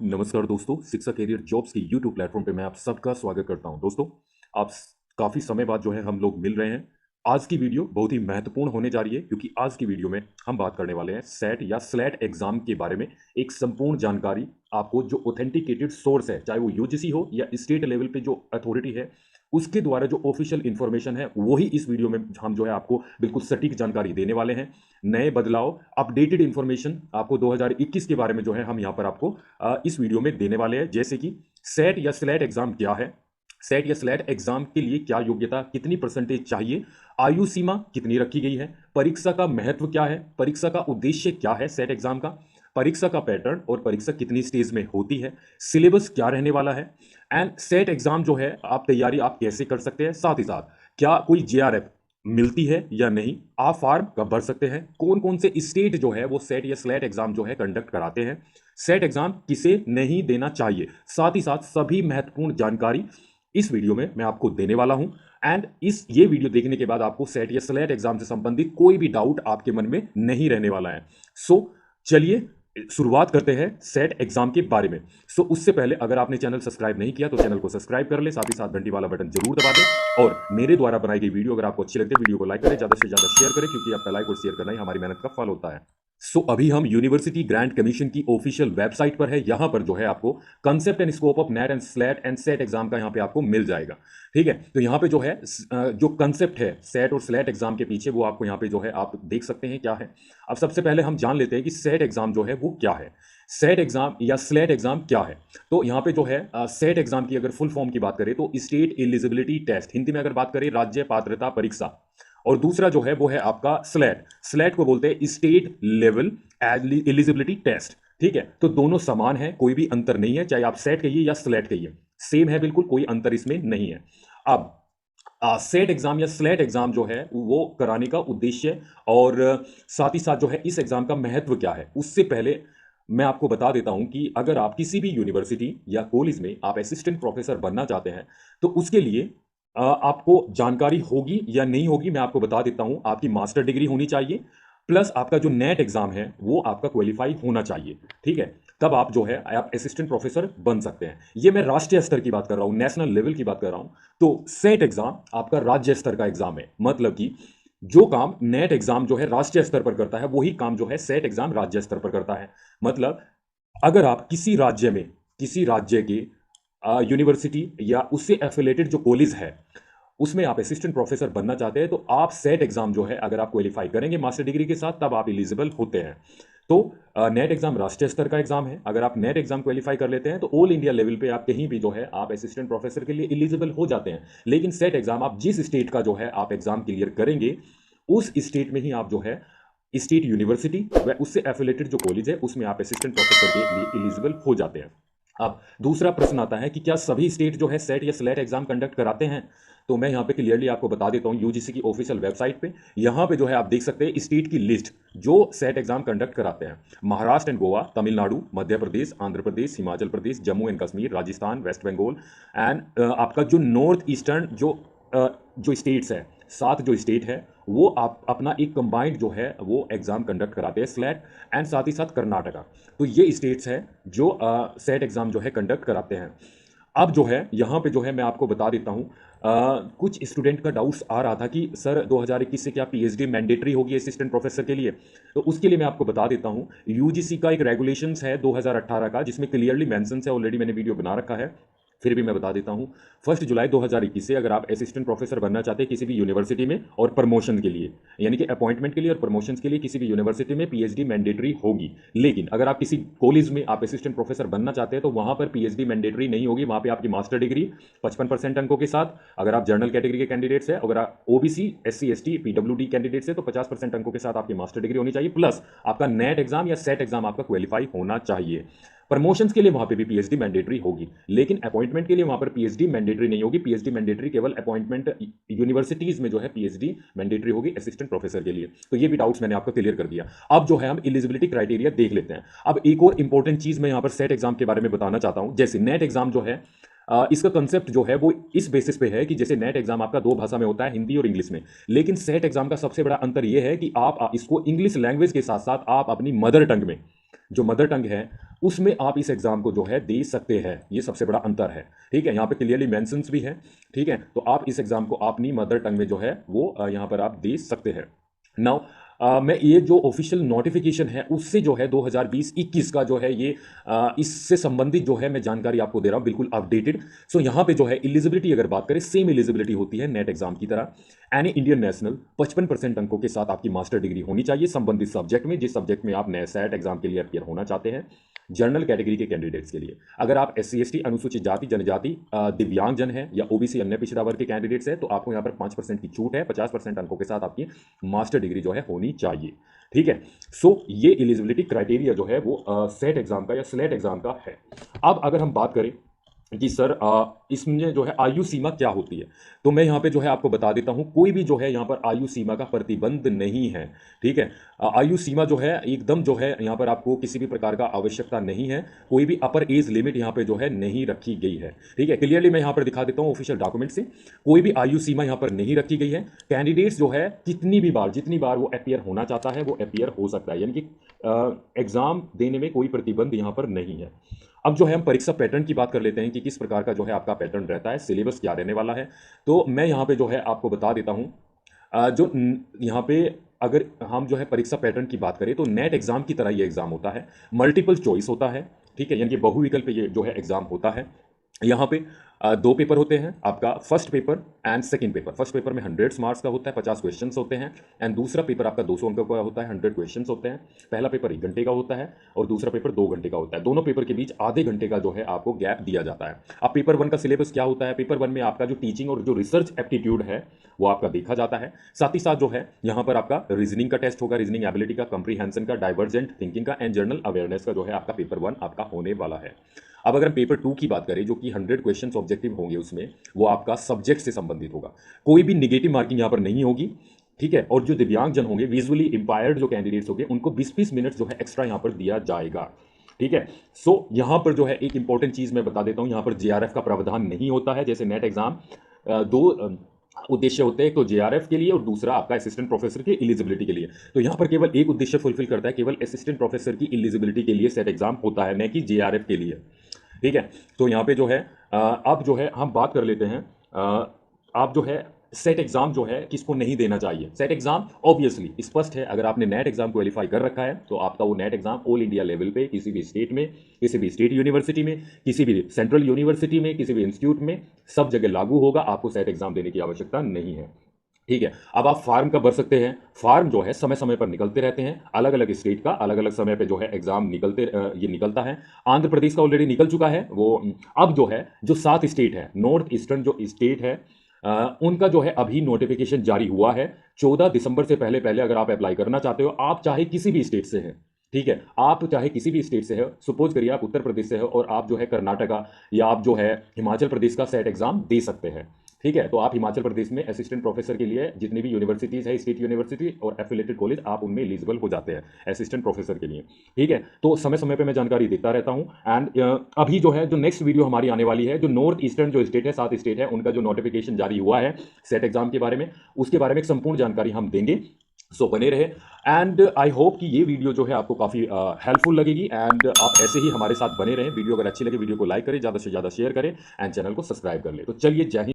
नमस्कार दोस्तों, शिक्षा कैरियर जॉब्स की यूट्यूब प्लेटफॉर्म पे मैं आप सबका स्वागत करता हूं। दोस्तों, आप काफ़ी समय बाद जो है हम लोग मिल रहे हैं। आज की वीडियो बहुत ही महत्वपूर्ण होने जा रही है क्योंकि आज की वीडियो में हम बात करने वाले हैं सेट या स्लैट एग्जाम के बारे में। एक संपूर्ण जानकारी आपको जो ऑथेंटिकेटेड सोर्स है, चाहे वो यूजीसी हो या स्टेट लेवल पे जो अथॉरिटी है, उसके द्वारा जो ऑफिशियल इंफॉर्मेशन है वही इस वीडियो में हम जो है आपको बिल्कुल सटीक जानकारी देने वाले हैं। नए बदलाव, अपडेटेड इंफॉर्मेशन आपको 2021 के बारे में जो है हम यहाँ पर आपको इस वीडियो में देने वाले हैं। जैसे कि सेट या स्लैट एग्जाम क्या है, सेट या स्लैट एग्जाम के लिए क्या योग्यता, कितनी परसेंटेज चाहिए, आयु सीमा कितनी रखी गई है, परीक्षा का महत्व क्या है, परीक्षा का उद्देश्य क्या है सेट एग्जाम का, परीक्षा का पैटर्न और परीक्षा कितनी स्टेज में होती है, सिलेबस क्या रहने वाला है, एंड सेट एग्जाम जो है आप तैयारी आप कैसे कर सकते हैं, साथ ही साथ क्या कोई जेआरएफ मिलती है या नहीं, आप फॉर्म कब भर सकते हैं, कौन कौन से स्टेट जो है वो सेट या स्लैट एग्जाम जो है कंडक्ट कराते हैं, सेट एग्जाम किसे नहीं देना चाहिए, साथ ही साथ सभी महत्वपूर्ण जानकारी इस वीडियो में मैं आपको देने वाला हूं। एंड ये वीडियो देखने के बाद आपको सेट या स्लैट एग्जाम से संबंधित कोई भी डाउट आपके मन में नहीं रहने वाला है। सो चलिए शुरुआत करते हैं सेट एग्जाम के बारे में। उससे पहले अगर आपने चैनल सब्सक्राइब नहीं किया तो चैनल को सब्सक्राइब कर ले, साथ ही साथ घंटी वाला बटन जरूर दबा दें और मेरे द्वारा बनाई गई वीडियो अगर आपको अच्छी लगती है वीडियो को लाइक करें, ज्यादा से ज्यादा शेयर करें क्योंकि आपका लाइक और शेयर करना ही हमारी मेहनत का फल होता है। अभी हम यूनिवर्सिटी ग्रांट कमीशन की ऑफिशियल वेबसाइट पर है। यहां पर जो है आपको concept and scope of net and slate and set exam का यहां पे आपको मिल जाएगा। ठीक है, तो यहां पे जो है जो कंसेप्ट है सेट और स्लैट एग्जाम के पीछे वो आपको यहां पे जो है आप देख सकते हैं क्या है। अब सबसे पहले हम जान लेते हैं कि सेट एग्जाम जो है वो क्या है, सेट एग्जाम या स्लैट एग्जाम क्या है। तो यहाँ पे जो है सेट एग्जाम की अगर फुल फॉर्म की बात करें तो स्टेट एलिजिबिलिटी टेस्ट, हिंदी में अगर बात करें राज्य पात्रता परीक्षा। और दूसरा जो है वो है आपका स्लैट, स्लैट को बोलते हैं स्टेट लेवल एलिजिबिलिटी टेस्ट। ठीक है, तो दोनों समान है, कोई भी अंतर नहीं है, चाहे आप सेट कहिए या स्लैट कहिए, सेम है बिल्कुल, कोई अंतर इसमें नहीं है। अब सेट एग्जाम या स्लैट एग्जाम जो है वो कराने का उद्देश्य और साथ ही साथ जो है इस एग्जाम का महत्व क्या है, उससे पहले मैं आपको बता देता हूं कि अगर आप किसी भी यूनिवर्सिटी या कॉलेज में आप असिस्टेंट प्रोफेसर बनना चाहते हैं तो उसके लिए आपको जानकारी होगी या नहीं होगी मैं आपको बता देता हूं। आपकी मास्टर डिग्री होनी चाहिए, प्लस आपका जो नेट एग्जाम है वो आपका क्वालिफाई होना चाहिए। ठीक है, तब आप जो है आप असिस्टेंट प्रोफेसर बन सकते हैं। ये मैं राष्ट्रीय स्तर की बात कर रहा हूं, नेशनल लेवल की बात कर रहा हूं। तो सेट एग्जाम आपका राज्य स्तर का एग्जाम है, मतलब कि जो काम नेट एग्जाम जो है राष्ट्रीय स्तर पर करता है वही काम जो है सेट एग्जाम राज्य स्तर पर करता है। मतलब अगर आप किसी राज्य में, किसी राज्य की यूनिवर्सिटी या उससे एफिलेटेड जो कॉलेज है उसमें आप असिस्टेंट प्रोफेसर बनना चाहते हैं तो आप सेट एग्जाम जो है अगर आप क्वालिफाई करेंगे मास्टर डिग्री के साथ तब आप एलिजिबल होते हैं। तो नेट एग्जाम राष्ट्रीय स्तर का एग्जाम है, अगर आप नेट एग्जाम क्वालिफाई कर लेते हैं तो ऑल इंडिया लेवल पे आप कहीं भी जो है आप असिस्टेंट प्रोफेसर के लिए एलिजिबल हो जाते हैं। लेकिन सेट एग्जाम आप जिस स्टेट का जो है आप एग्जाम क्लियर करेंगे उस स्टेट में ही आप जो है स्टेट यूनिवर्सिटी व उससे एफिलेटेड जो कॉलेज है उसमें आप असिस्टेंट प्रोफेसर के लिए एलिजिबल हो जाते हैं। अब दूसरा प्रश्न आता है कि क्या सभी स्टेट जो है सेट या स्लैट एग्जाम कंडक्ट कराते हैं। तो मैं यहाँ पे क्लियरली आपको बता देता हूँ यूजीसी की ऑफिशियल वेबसाइट पे, यहाँ पे जो है आप देख सकते हैं स्टेट की लिस्ट जो सेट एग्जाम कंडक्ट कराते हैं। Maharashtra and Goa, Tamil Nadu, Madhya Pradesh, Andhra Pradesh, Himachal Pradesh, Jammu and Kashmir, Rajasthan, West Bengal and आपका जो नॉर्थ ईस्टर्न जो स्टेट्स है, 7 जो स्टेट है वो आप अपना एक कंबाइंड जो है वो एग्जाम कंडक्ट कराते हैं स्लैट एंड साथ ही साथ कर्नाटका। तो ये स्टेट्स हैं जो सेट एग्जाम जो है कंडक्ट कराते हैं। अब जो है यहाँ पे जो है मैं आपको बता देता हूँ, कुछ स्टूडेंट का डाउट्स आ रहा था कि सर 2021 से क्या पीएचडी मैंडेटरी होगी असिस्टेंट प्रोफेसर के लिए। तो उसके लिए मैं आपको बता देता हूँ, यूजीसी का एक रेगुलेशंस है 2018 का जिसमें क्लियरली मेंशन्स है, ऑलरेडी मैंने वीडियो बना रखा है, फिर भी मैं बता देता हूँ। 1 जुलाई 2021 से अगर आप असिस्टेंट प्रोफेसर बनना चाहते हैं किसी भी यूनिवर्सिटी में और प्रमोशन के लिए, यानी कि अपॉइंटमेंट के लिए और प्रमोशन के लिए किसी भी यूनिवर्सिटी में पीएचडी मैंडेटरी होगी। लेकिन अगर आप किसी कॉलेज में आप असिस्टेंट प्रोफेसर बनना चाहते हैं तो वहां पर पीएचडी मैंडेटरी नहीं होगी, वहां पे आपकी मास्टर डिग्री 55% अंकों के साथ, अगर आप जनरल कैटेगरी के कैंडिडेट्स हैं, अगर आप OBC, SC, ST, PWD candidates हैं तो 50% अंकों के साथ आपकी मास्टर डिग्री होनी चाहिए, प्लस आपका नेट एग्जाम या सेट एग्जाम आपका क्वालिफाई होना चाहिए। प्रमोशंस के लिए वहां पे भी पीएचडी मैंडेटरी होगी, लेकिन अपॉइंटमेंट के लिए वहां पर पीएचडी मैंडेटरी नहीं होगी। पीएचडी मैंडेटरी केवल अपॉइंटमेंट यूनिवर्सिटीज में जो है पीएचडी मैंडेटरी होगी असिस्टेंट प्रोफेसर के लिए। तो ये भी डाउट्स मैंने आपको क्लियर कर दिया। अब जो है हम एलिजिबिलिटी क्राइटेरिया देख लेते हैं। अब एक और इंपॉर्टेंट चीज मैं यहां पर सेट एग्जाम के बारे में बताना चाहता हूं। जैसे नेट एग्जाम जो है इसका कंसेप्ट जो है वो इस बेसिस पे है कि जैसे नेट एग्जाम आपका 2 भाषा में होता है, हिंदी और इंग्लिश में, लेकिन सेट एग्जाम का सबसे बड़ा अंतर यह है कि आप इसको इंग्लिश लैंग्वेज के साथ साथ आप अपनी मदर टंग में जो मदर टंग है उसमें आप इस एग्जाम को जो है दे सकते हैं। ये सबसे बड़ा अंतर है, ठीक है। यहाँ पे क्लियरली मेंशंस भी है, ठीक है। तो आप इस एग्जाम को अपनी मदर टंग में जो है वो यहाँ पर आप दे सकते हैं। नाउ मैं ये जो ऑफिशियल नोटिफिकेशन है उससे जो है 2020-21 का जो है ये इससे संबंधित जो है मैं जानकारी आपको दे रहा हूँ, बिल्कुल अपडेटेड। सो यहाँ पे जो है एलिजिबिलिटी अगर बात करें, सेम एलिजिबिलिटी होती है नेट एग्जाम की तरह। एनी इंडियन नेशनल 55% अंकों के साथ आपकी मास्टर डिग्री होनी चाहिए संबंधित सब्जेक्ट में, जिस सब्जेक्ट में आप नेट एग्जाम के लिए अपियर होना चाहते हैं। जनरल कैटेगरी के कैंडिडेट्स के लिए, अगर आप SC/ST, अनुसूचित जाति जनजाति, दिव्यांगजन है या OBC अन्य पिछड़ा वर्ग के कैंडिडेट्स है तो आपको यहाँ पर 5% की छूट है। 50% अंकों के साथ आपकी मास्टर डिग्री जो है होनी चाहिए, ठीक है। सो ये एलिजिबिलिटी क्राइटेरिया जो है वो सेट एग्जाम का या स्लेट एग्जाम का है। अब अगर हम बात करें कि सर इसमें जो है आयु सीमा क्या होती है, तो मैं यहाँ पे जो है आपको बता देता हूँ, कोई भी जो है यहाँ पर आयु सीमा का प्रतिबंध नहीं है, ठीक है। आयु सीमा जो है एकदम जो है यहाँ पर आपको किसी भी प्रकार का आवश्यकता नहीं है। कोई भी अपर एज लिमिट यहाँ पे जो है नहीं रखी गई है, ठीक है। क्लियरली मैं यहाँ पर दिखा देता हूँ ऑफिशियल डॉक्यूमेंट से, कोई भी आयु सीमा यहाँ पर नहीं रखी गई है। कैंडिडेट्स जो है जितनी बार वो अपियर होना चाहता है वो अपियर हो सकता है, यानी कि एग्जाम देने में कोई प्रतिबंध यहाँ पर नहीं है। अब जो है हम परीक्षा पैटर्न की बात कर लेते हैं कि किस प्रकार का जो है आपका पैटर्न रहता है, सिलेबस क्या रहने वाला है। तो मैं यहाँ पे जो है आपको बता देता हूँ, यहाँ पे अगर हम जो है परीक्षा पैटर्न की बात करें तो नेट एग्जाम की तरह ये एग्जाम होता है, मल्टीपल चॉइस होता है, ठीक है, यानी कि बहुविकल्प ये जो है एग्जाम होता है। यहाँ पे दो पेपर होते हैं, आपका first paper and second paper. First paper में 100 मार्क्स का होता है, 50 क्वेश्चंस होते हैं, एंड दूसरा पेपर आपका 200 अंकों का होता है, 100 क्वेश्चंस होते हैं। पहला पेपर 1 घंटे का होता है और दूसरा पेपर 2 घंटे का होता है। दोनों पेपर के बीच आधे घंटे का जो है आपको गैप दिया जाता है। अब पेपर 1 का सिलेबस क्या होता है, पेपर 1 में आपका जो टीचिंग और जो रिसर्च एप्टीट्यूड है वो आपका देखा जाता है। साथ ही साथ जो है यहाँ पर आपका रीजनिंग का टेस्ट होगा, रीजनिंग एबिलिटी का, कंप्रीहेंशन का, डाइवर्जेंट थिंकिंग का एंड जनरल अवेयरनेस का जो है आपका पेपर 1 आपका होने वाला है। अब अगर हम पेपर 2 की बात करें, जो कि 100 क्वेश्चन ऑब्जेक्टिव होंगे, उसमें वो आपका सब्जेक्ट से संबंधित होगा, कोई भी निगेटिव मार्किंग यहाँ पर नहीं होगी, ठीक है। और जो दिव्यांगजन होंगे, विजुअली इंपायर्ड जो कैंडिडेट्स होंगे, उनको 20-20 मिनट जो है एक्स्ट्रा यहाँ पर दिया जाएगा, ठीक है। सो यहाँ पर जो है एक इंपॉर्टेंट चीज मैं बता देता हूँ, यहाँ पर JRF का प्रावधान नहीं होता है। जैसे नेट एग्जाम दो उद्देश्य होते हैं, तो JRF के लिए और दूसरा आपका असिस्टेंट प्रोफेसर की एलिजिबिलिटी के लिए। तो यहाँ पर केवल एक उद्देश्य फुलफिल करता है, केवल असिस्टेंट प्रोफेसर की एलिजिबिलिटी के लिए सेट एग्जाम होता है, न कि JRF के लिए, ठीक है। तो यहाँ पे जो है अब जो है हम बात कर लेते हैं, आप जो है सेट एग्जाम जो है किसको नहीं देना चाहिए। सेट एग्जाम ऑब्वियसली स्पष्ट है, अगर आपने नेट एग्जाम क्वालिफाई कर रखा है तो आपका वो net exam all India level पे किसी भी स्टेट में, किसी भी स्टेट यूनिवर्सिटी में, किसी भी सेंट्रल यूनिवर्सिटी में, किसी भी इंस्टीट्यूट में, सब जगह लागू होगा। आपको सेट एग्जाम देने की आवश्यकता नहीं है, ठीक है। अब आप फार्म कब भर सकते हैं, फार्म जो है समय समय पर निकलते रहते हैं, अलग अलग स्टेट का अलग अलग समय पे जो है एग्जाम ये निकलता है। आंध्र प्रदेश का ऑलरेडी निकल चुका है वो। अब जो है जो 7 स्टेट है, नॉर्थ ईस्टर्न जो स्टेट है, उनका जो है अभी नोटिफिकेशन जारी हुआ है। 14 दिसंबर से पहले पहले अगर आप अप्लाई करना चाहते हो, आप चाहे किसी भी स्टेट से हैं, ठीक है, आप चाहे किसी भी स्टेट से हो, सपोज करिए आप उत्तर प्रदेश से हो और आप जो है कर्नाटका या आप जो है हिमाचल प्रदेश का सेट एग्जाम दे सकते हैं, ठीक है। तो आप हिमाचल प्रदेश में असिस्टेंट प्रोफेसर के लिए जितनी भी यूनिवर्सिटीज है, स्टेट यूनिवर्सिटी और एफिलेटेड कॉलेज, आप उनमें एलिजिबल हो जाते हैं असिस्टेंट प्रोफेसर के लिए, ठीक है। तो समय समय पे मैं जानकारी देता रहता हूं। एंड अभी जो है जो नेक्स्ट वीडियो हमारी आने वाली है, जो नॉर्थ ईस्टर्न जो स्टेट है, 7 स्टेट है, उनका जो नोटिफिकेशन जारी हुआ है सेट एग्जाम के बारे में, उसके बारे में एक संपूर्ण जानकारी हम देंगे। सो बने रहे। एंड आई होप कि ये वीडियो जो है आपको काफ़ी हेल्पफुल लगेगी, एंड आप ऐसे ही हमारे साथ बने रहें। वीडियो अगर अच्छी लगे वीडियो को लाइक करें, ज़्यादा से ज़्यादा शेयर करें एंड चैनल को सब्सक्राइब कर ले। तो चलिए, जय हिंद।